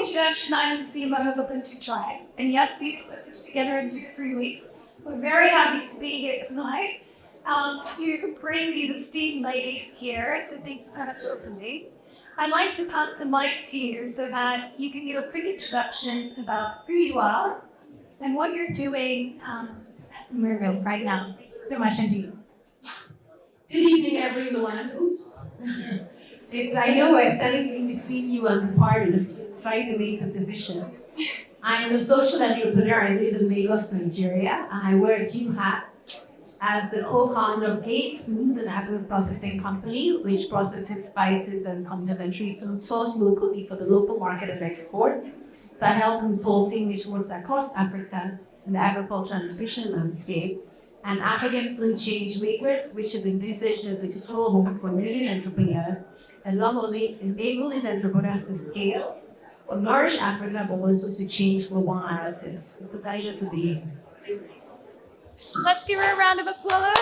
introduction, I'm the CMO of Ubuntu Tribe. And yes, we've put this together in 3 weeks. We're very happy to be here tonight to bring these esteemed ladies here. So thank you so much for me. I'd like to pass the mic to you so that you can give a quick introduction about who you are and what you're doing at the Merville right now. Thank you so much, Ndidi. Good evening, everyone. Oops. I know we're standing in between you and the parties, trying to make this efficient. I am a social entrepreneur. I live in Lagos, Nigeria, and I wear a few hats as the co-founder of Ace Foods, an agro-processing company which processes spices and complementary foods sourced locally for the local market of exports. Sahel Consulting, which works across Africa in the agriculture and nutrition landscape, and African Food Changemakers, which is envisaged as a digital home for million entrepreneurs and not only enable these entrepreneurs to scale, to nourish Africa, but also to change global narratives. It's a pleasure to be here. Let's give her a round of applause.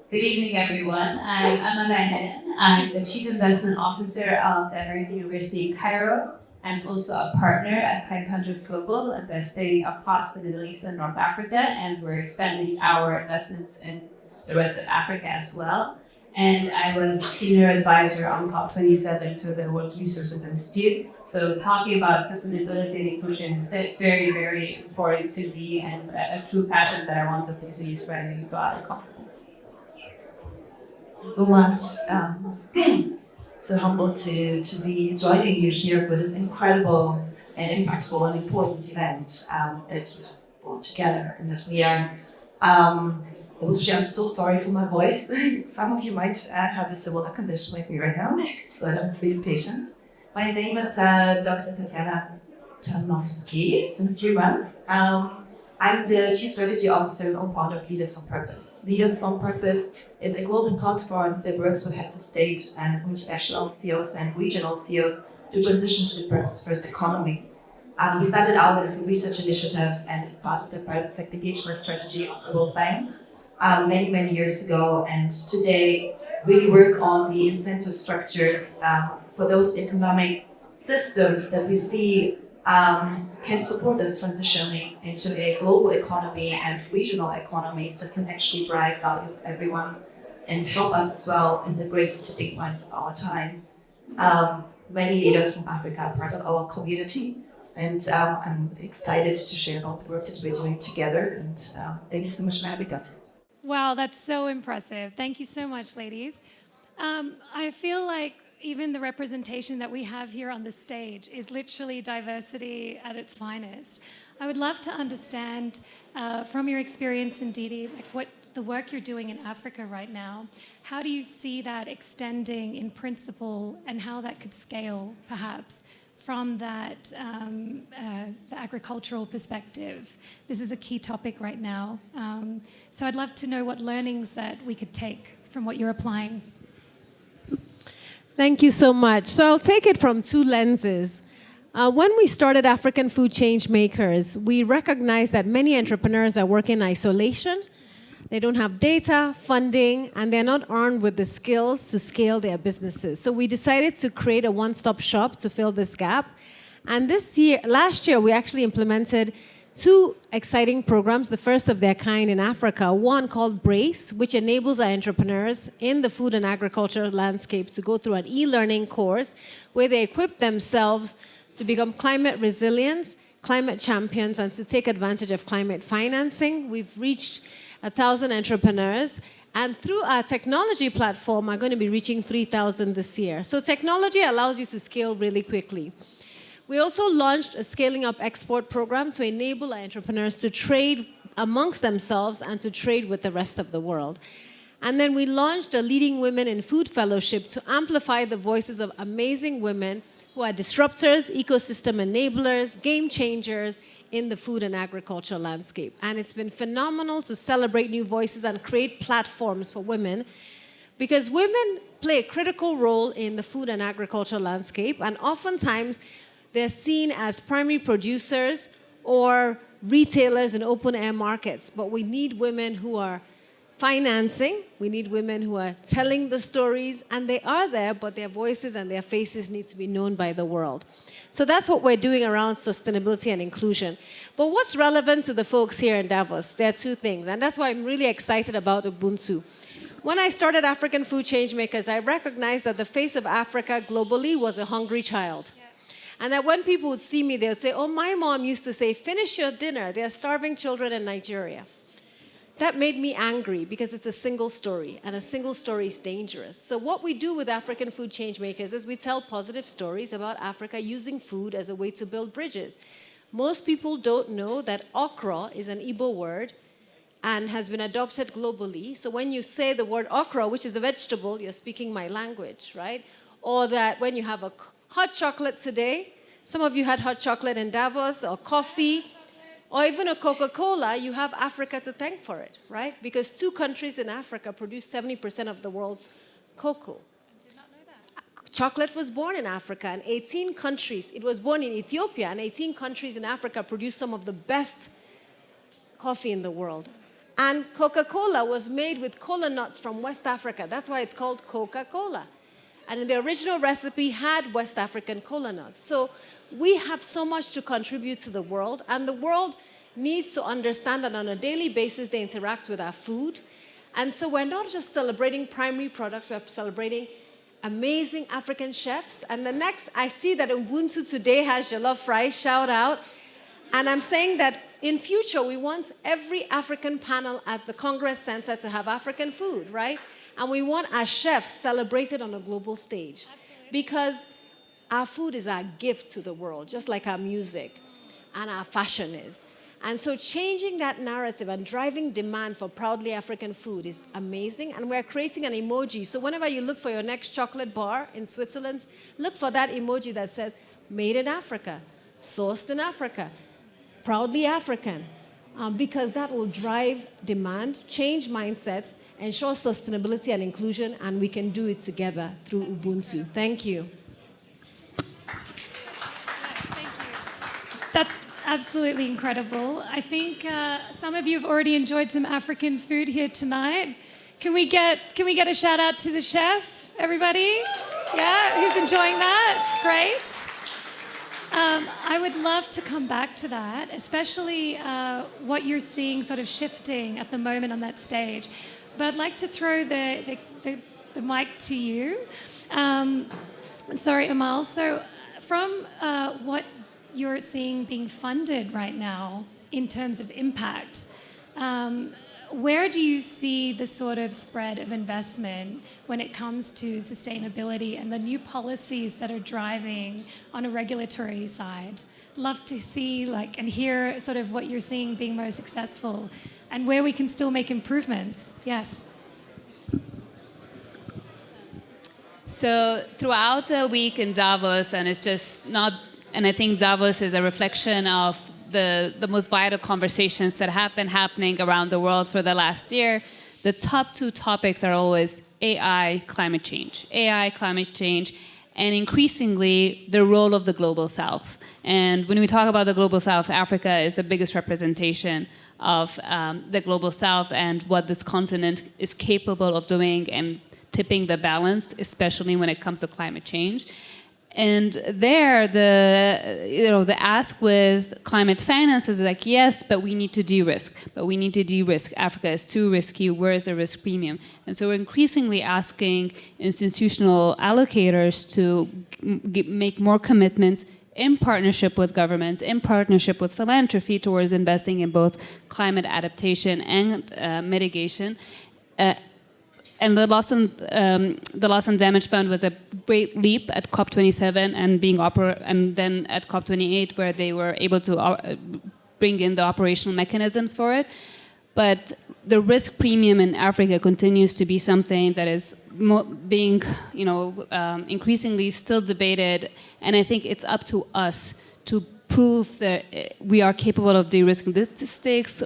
Good evening, everyone. I'm Amal. I'm the Chief Investment Officer of the American University in Cairo. I'm also a partner at 500 Global, investing across the Middle East and North Africa, and we're expanding our investments in the rest of Africa as well. And I was senior advisor on COP27 to the World Resources Institute. So talking about sustainability and inclusion is very, very important to me and a true passion that I want to continue spreading throughout the conference. So much. So humbled to be joining you here for this incredible and impactful and important event that you have brought together and that we are. I'm so sorry for my voice. Some of you might have a similar condition like me right now, so I have to be patient. My name is Dr. Tatiana Tarnowski since 3 months. I'm the Chief Strategy Officer and co-founder of Leaders on Purpose. Leaders on Purpose is a global platform that works with heads of state and multinational CEOs and regional CEOs to transition to the purpose-first economy. We started out as a research initiative and as part of the private sector engagement strategy of the World Bank many years ago, and today really work on the incentive structures for those economic systems that we see can support us transitioning into a global economy and regional economies that can actually drive value for everyone and help us as well in the greatest tipping points of our time. Many leaders from Africa are part of our community, and I'm excited to share all the work that we're doing together, and thank you so much for having us. Wow, that's so impressive. Thank you so much, ladies. I feel like even the representation that we have here on the stage is literally diversity at its finest. I would love to understand from your experience in Ndidi, like what the work you're doing in Africa right now, how do you see that extending in principle and how that could scale perhaps from that the agricultural perspective? This is a key topic right now. So I'd love to know what learnings that we could take from what you're applying. Thank you so much. So I'll take it from 2 lenses. When we started African Food Changemakers, we recognized that many entrepreneurs are working in isolation. They don't have data, funding, and they're not armed with the skills to scale their businesses. So we decided to create a one-stop shop to fill this gap. And last year, we actually implemented 2 exciting programs, the first of their kind in Africa. One called Brace, which enables our entrepreneurs in the food and agriculture landscape to go through an e-learning course where they equip themselves to become climate resilient, climate champions, and to take advantage of climate financing. We've reached 1,000 entrepreneurs, and through our technology platform, are going to be reaching 3,000 this year. So technology allows you to scale really quickly. We also launched a Scaling Up Export program to enable our entrepreneurs to trade amongst themselves and to trade with the rest of the world. And then we launched a Leading Women in Food Fellowship to amplify the voices of amazing women who are disruptors, ecosystem enablers, game changers in the food and agriculture landscape. And it's been phenomenal to celebrate new voices and create platforms for women, because women play a critical role in the food and agriculture landscape, and oftentimes they're seen as primary producers or retailers in open air markets. But we need women who are financing. We need women who are telling the stories, and they are there, but their voices and their faces need to be known by the world. So that's what we're doing around sustainability and inclusion. But what's relevant to the folks here in Davos? There are two things, and that's why I'm really excited about Ubuntu. When I started African Food Changemakers, I recognized that the face of Africa globally was a hungry child. And that when people would see me, they would say, oh, my mom used to say, finish your dinner. There are starving children in Nigeria. That made me angry because it's a single story, and a single story is dangerous. So what we do with African Food Changemakers is we tell positive stories about Africa using food as a way to build bridges. Most people don't know that okra is an Igbo word and has been adopted globally. So when you say the word okra, which is a vegetable, you're speaking my language, right? Or that when you have a hot chocolate today, some of you had hot chocolate in Davos, or coffee, or even a Coca-Cola, you have Africa to thank for it, right? Because 2 countries in Africa produce 70% of the world's cocoa. I did not know that. Chocolate was born in Africa, and 18 countries, it was born in Ethiopia, and 18 countries in Africa produce some of the best coffee in the world. And Coca-Cola was made with cola nuts from West Africa. That's why it's called Coca-Cola. And the original recipe had West African cola nuts. So we have so much to contribute to the world, and the world needs to understand that on a daily basis they interact with our food. And so we're not just celebrating primary products, we're celebrating amazing African chefs. And the next, I see that Ubuntu today has jollof rice, shout out. And I'm saying that in future we want every African panel at the Congress Center to have African food, right? And we want our chefs celebrated on a global stage. Absolutely. Because our food is our gift to the world, just like our music and our fashion is. And so changing that narrative and driving demand for proudly African food is amazing. And we're creating an emoji. So whenever you look for your next chocolate bar in Switzerland, look for that emoji that says, made in Africa, sourced in Africa, proudly African. Because that will drive demand, change mindsets, ensure sustainability and inclusion, and we can do it together through Ubuntu. Thank you. Thank you. That's absolutely incredible. I think some of you have already enjoyed some African food here tonight. Can we get a shout out to the chef, everybody? Yeah, who's enjoying that? Great. I would love to come back to that, especially what you're seeing sort of shifting at the moment on that stage. But I'd like to throw the mic to you. Sorry, Amal. So from what you're seeing being funded right now in terms of impact, where do you see the sort of spread of investment when it comes to sustainability and the new policies that are driving on a regulatory side? Love to see and hear sort of what you're seeing being most successful and where we can still make improvements. Yes. So throughout the week in Davos, and it's just not, and I think Davos is a reflection of the most vital conversations that have been happening around the world for the last year. The top 2 topics are always AI, climate change. AI, climate change, and increasingly the role of the Global South. And when we talk about the Global South, Africa is the biggest representation of the Global South and what this continent is capable of doing and tipping the balance, especially when it comes to climate change. And there, the ask with climate finance is like, yes, but we need to de-risk. But we need to de-risk. Africa is too risky. Where is the risk premium? And so we're increasingly asking institutional allocators to make more commitments in partnership with governments, in partnership with philanthropy towards investing in both climate adaptation and mitigation. And the loss and damage fund was a great leap at COP27 and then at COP28 where they were able to bring in the operational mechanisms for it. But the risk premium in Africa continues to be something that is being, increasingly still debated. And I think it's up to us to prove that we are capable of de-risking the stakes,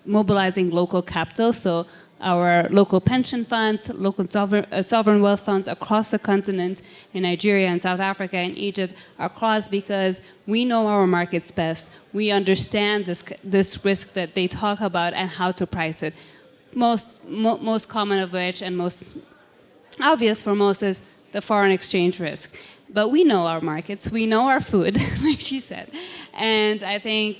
mobilizing local capital. So our local pension funds, local sovereign wealth funds across the continent, in Nigeria and South Africa and Egypt, are crossed because we know our markets best. We understand this risk that they talk about and how to price it. most common of which and most obvious for most is the foreign exchange risk. But we know our markets, we know our food, like she said. And I think,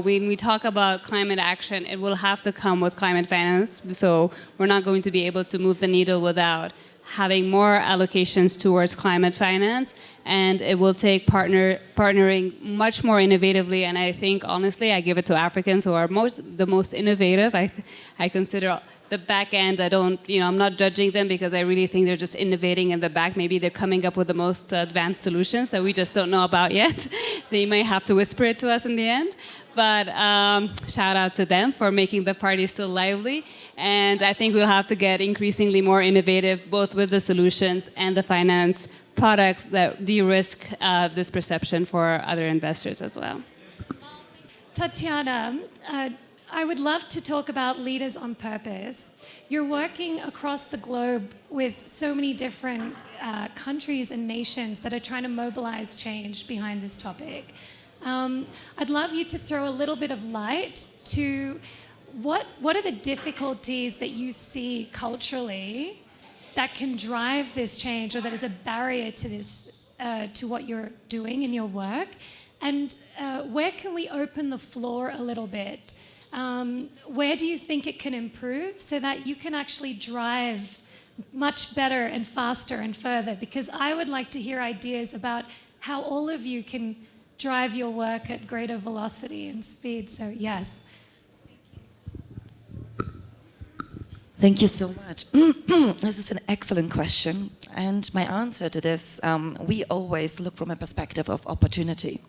when we talk about climate action, it will have to come with climate finance. So we're not going to be able to move the needle without having more allocations towards climate finance, and it will take partnering much more innovatively. And I think, honestly, I give it to Africans who are the most innovative. I consider the back end, I'm not judging them because I really think they're just innovating in the back. Maybe they're coming up with the most advanced solutions that we just don't know about yet. They may have to whisper it to us in the end. But shout out to them for making the party still lively. And I think we'll have to get increasingly more innovative, both with the solutions and the finance products that de-risk this perception for other investors as well. Tatiana, I would love to talk about leaders on purpose. You're working across the globe with so many different countries and nations that are trying to mobilize change behind this topic. I'd love you to throw a little bit of light to what are the difficulties that you see culturally that can drive this change, or that is a barrier to this, to what you're doing in your work, and where can we open the floor a little bit? Where do you think it can improve so that you can actually drive much better and faster and further? Because I would like to hear ideas about how all of you can drive your work at greater velocity and speed. So yes. Thank you so much. This is an excellent question. And my answer to this, we always look from a perspective of opportunity.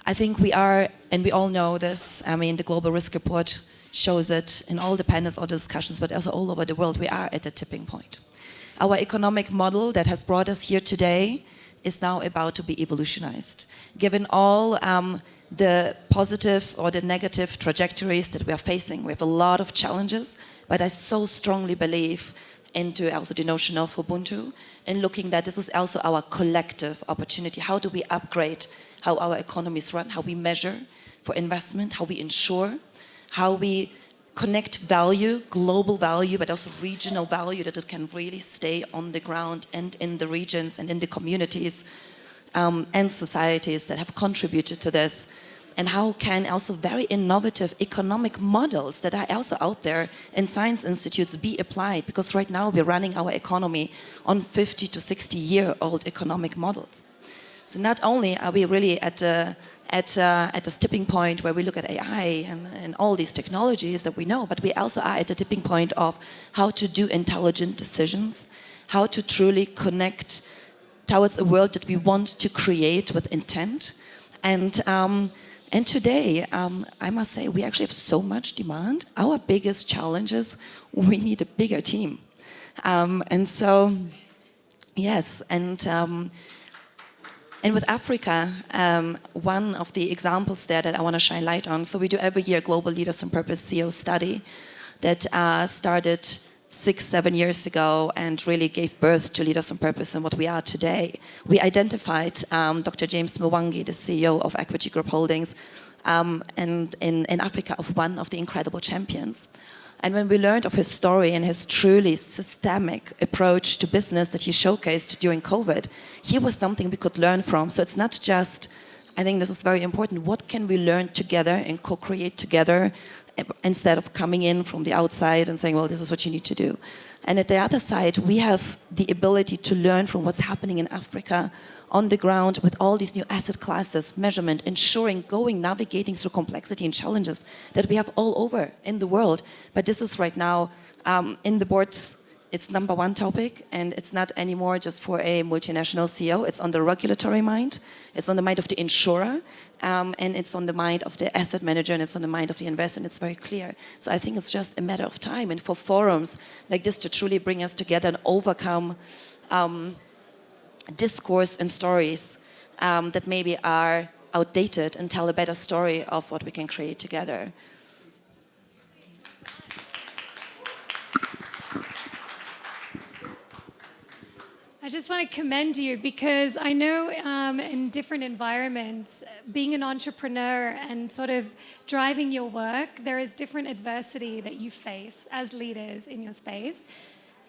I think we are, and we all know this, the Global Risk Report shows it in all the panels, all the discussions, but also all over the world, we are at a tipping point. Our economic model that has brought us here today is now about to be evolutionized. Given all the positive or the negative trajectories that we are facing, we have a lot of challenges, but I so strongly believe into also the notion of Ubuntu and looking that this is also our collective opportunity. How do we upgrade how our economies run, how we measure for investment, how we ensure, how we connect value, global value, but also regional value, that it can really stay on the ground and in the regions and in the communities and societies that have contributed to this. And how can also very innovative economic models that are also out there in science institutes be applied? Because right now we're running our economy on 50 to 60-year-old economic models. So not only are we really at this tipping point where we look at AI and all these technologies that we know, but we also are at a tipping point of how to do intelligent decisions, how to truly connect towards a world that we want to create with intent. And today, I must say, we actually have so much demand. Our biggest challenge is we need a bigger team. And so, yes, and with Africa, one of the examples there that I want to shine light on, so we do every year Global Leaders on Purpose CEO study that started 6-7 years ago and really gave birth to Leaders on Purpose and what we are today. We identified Dr. James Mwangi, the CEO of Equity Group Holdings, and in Africa of one of the incredible champions. And when we learned of his story and his truly systemic approach to business that he showcased during COVID, he was something we could learn from. So it's not just, I think this is very important, what can we learn together and co-create together instead of coming in from the outside and saying, well, this is what you need to do. And at the other side, we have the ability to learn from what's happening in Africa on the ground with all these new asset classes, measurement, ensuring, navigating through complexity and challenges that we have all over in the world. But this is right now in the boards, it's number one topic, and it's not anymore just for a multinational CEO. It's on the regulatory mind, it's on the mind of the insurer, and it's on the mind of the asset manager, and it's on the mind of the investor, and it's very clear. So I think it's just a matter of time, and for forums like this to truly bring us together and overcome discourse and stories that maybe are outdated and tell a better story of what we can create together. I just want to commend you because I know in different environments, being an entrepreneur and sort of driving your work, there is different adversity that you face as leaders in your space.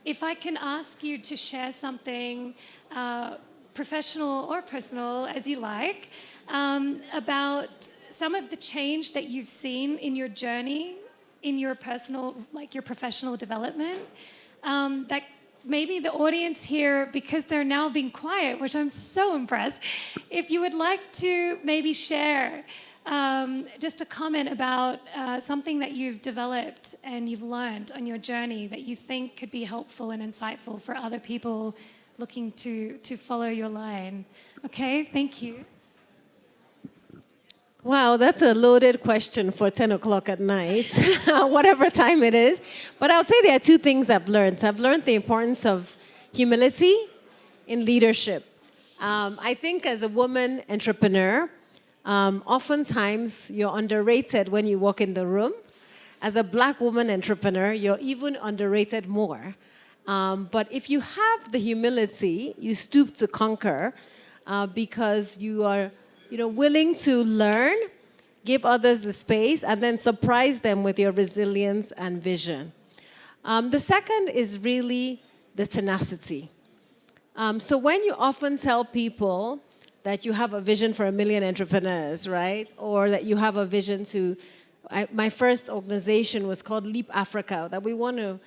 If I can ask you to share something, professional or personal, as you like, about some of the change that you've seen in your journey, in your personal, like your professional development, that maybe the audience here, because they're now being quiet, which I'm so impressed, if you would like to maybe share just a comment about something that you've developed and you've learned on your journey that you think could be helpful and insightful for other people looking to follow your line. Okay, thank you. Wow, that's a loaded question for 10 o'clock at night, whatever time it is. But I would say there are two things I've learned. I've learned the importance of humility in leadership. I think as a woman entrepreneur, oftentimes you're underrated when you walk in the room. As a black woman entrepreneur, you're even underrated more. But if you have the humility, you stoop to conquer because you are willing to learn, give others the space, and then surprise them with your resilience and vision. The second is really the tenacity. So when you often tell people that you have a vision for 1 million entrepreneurs, right? Or that you have a vision to, my first organization was called Leap Africa, that we want to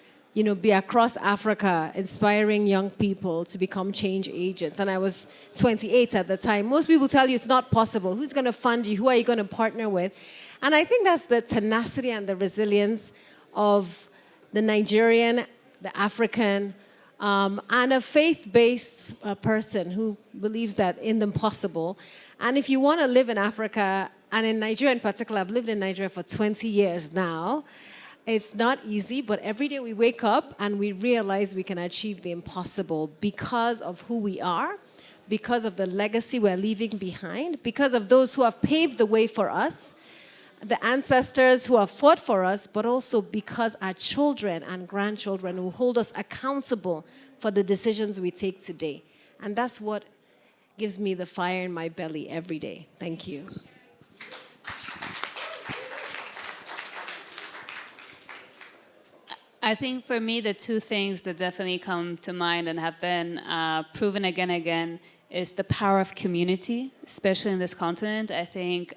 be across Africa, inspiring young people to become change agents. And I was 28 at the time. Most people tell you it's not possible. Who's going to fund you? Who are you going to partner with? And I think that's the tenacity and the resilience of the Nigerian, the African, and a faith-based person who believes that in the impossible. And if you want to live in Africa, and in Nigeria in particular, I've lived in Nigeria for 20 years now, it's not easy, but every day we wake up and we realize we can achieve the impossible because of who we are, because of the legacy we're leaving behind, because of those who have paved the way for us, the ancestors who have fought for us, but also because our children and grandchildren will hold us accountable for the decisions we take today. And that's what gives me the fire in my belly every day. Thank you. I think for me, the two things that definitely come to mind and have been proven again and again is the power of community, especially in this continent. I think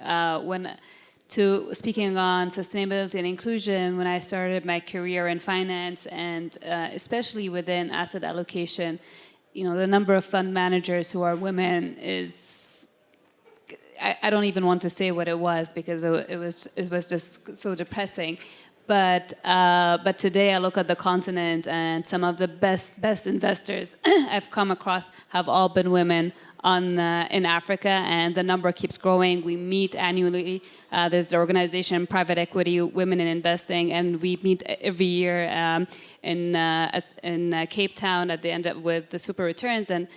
speaking on sustainability and inclusion, when I started my career in finance and especially within asset allocation, the number of fund managers who are women is, I don't even want to say what it was because it was just so depressing. But today I look at the continent and some of the best investors I've come across have all been women in Africa, and the number keeps growing. We meet annually. There's the organization Private Equity Women in Investing, and we meet every year in Cape Town at the end with the Super Returns. And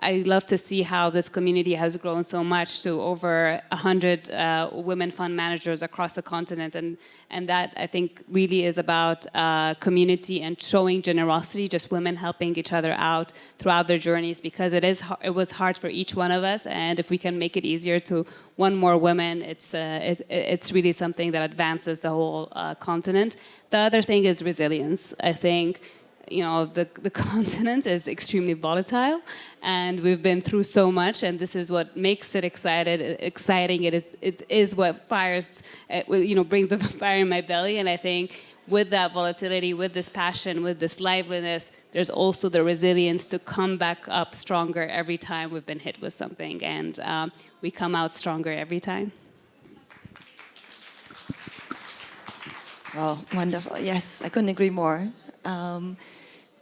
I love to see how this community has grown so much to over 100 women fund managers across the continent, and that I think really is about community and showing generosity, just women helping each other out throughout their journeys, because it was hard for each one of us, and if we can make it easier to one more women, it's really something that advances the whole continent. The other thing is resilience. I think the continent is extremely volatile, and we've been through so much, and this is what makes it exciting. It is what brings the fire in my belly. And I think with that volatility, with this passion, with this liveliness, there's also the resilience to come back up stronger every time we've been hit with something, and we come out stronger every time. Well, wonderful. Yes, I couldn't agree more.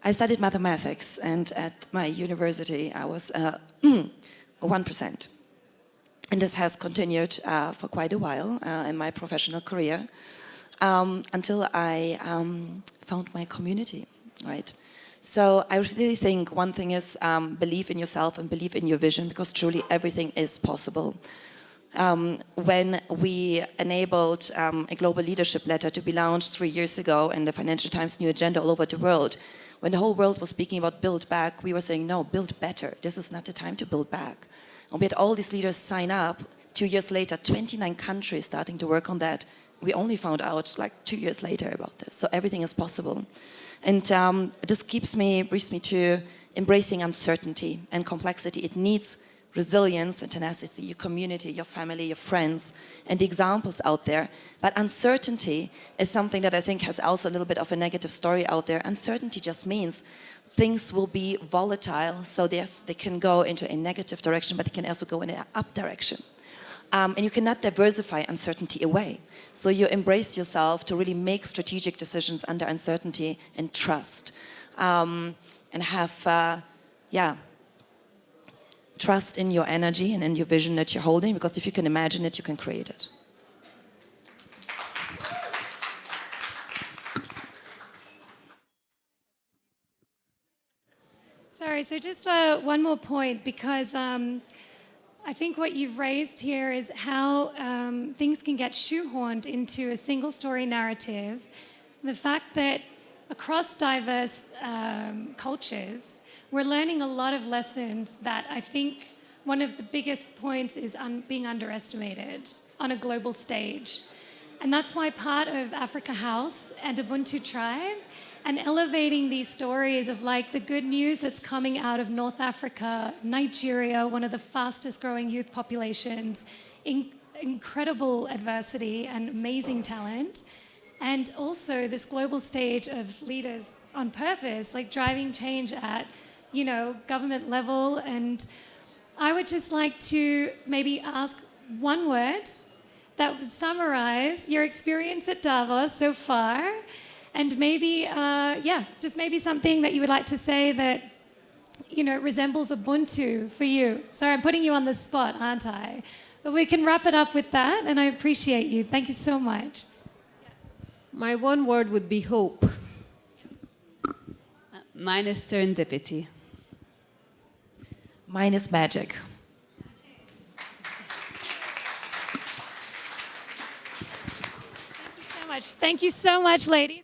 I studied mathematics, and at my university, I was 1%. And this has continued for quite a while in my professional career until I found my community, right? So I really think one thing is believe in yourself and believe in your vision, because truly everything is possible. When we enabled a global leadership letter to be launched 3 years ago in the Financial Times New Agenda all over the world, when the whole world was speaking about build back, we were saying, no, build better. This is not the time to build back. And we had all these leaders sign up. 2 years later, 29 countries starting to work on that. We only found out like 2 years later about this. So everything is possible. And this brings me to embracing uncertainty and complexity. It needs resilience and tenacity, your community, your family, your friends, and the examples out there. But uncertainty is something that I think has also a little bit of a negative story out there. Uncertainty just means things will be volatile, so yes, they can go into a negative direction, but they can also go in an up direction. And you cannot diversify uncertainty away. So you embrace yourself to really make strategic decisions under uncertainty and trust. And have, trust in your energy and in your vision that you're holding, because if you can imagine it, you can create it. Sorry, so just one more point, because I think what you've raised here is how things can get shoehorned into a single story narrative. The fact that across diverse cultures, we're learning a lot of lessons that I think one of the biggest points is being underestimated on a global stage. And that's why part of Africa House and Ubuntu Tribe and elevating these stories of like the good news that's coming out of North Africa, Nigeria, one of the fastest growing youth populations, incredible adversity and amazing talent, and also this global stage of leaders on purpose, like driving change at, you know, government level. And I would just like to maybe ask one word that would summarize your experience at Davos so far, and maybe, just maybe something that you would like to say that, you know, resembles Ubuntu for you. Sorry, I'm putting you on the spot, aren't I? But we can wrap it up with that, and I appreciate you. Thank you so much. My one word would be hope. Mine is serendipity. Mine is magic. Thank you so much, ladies.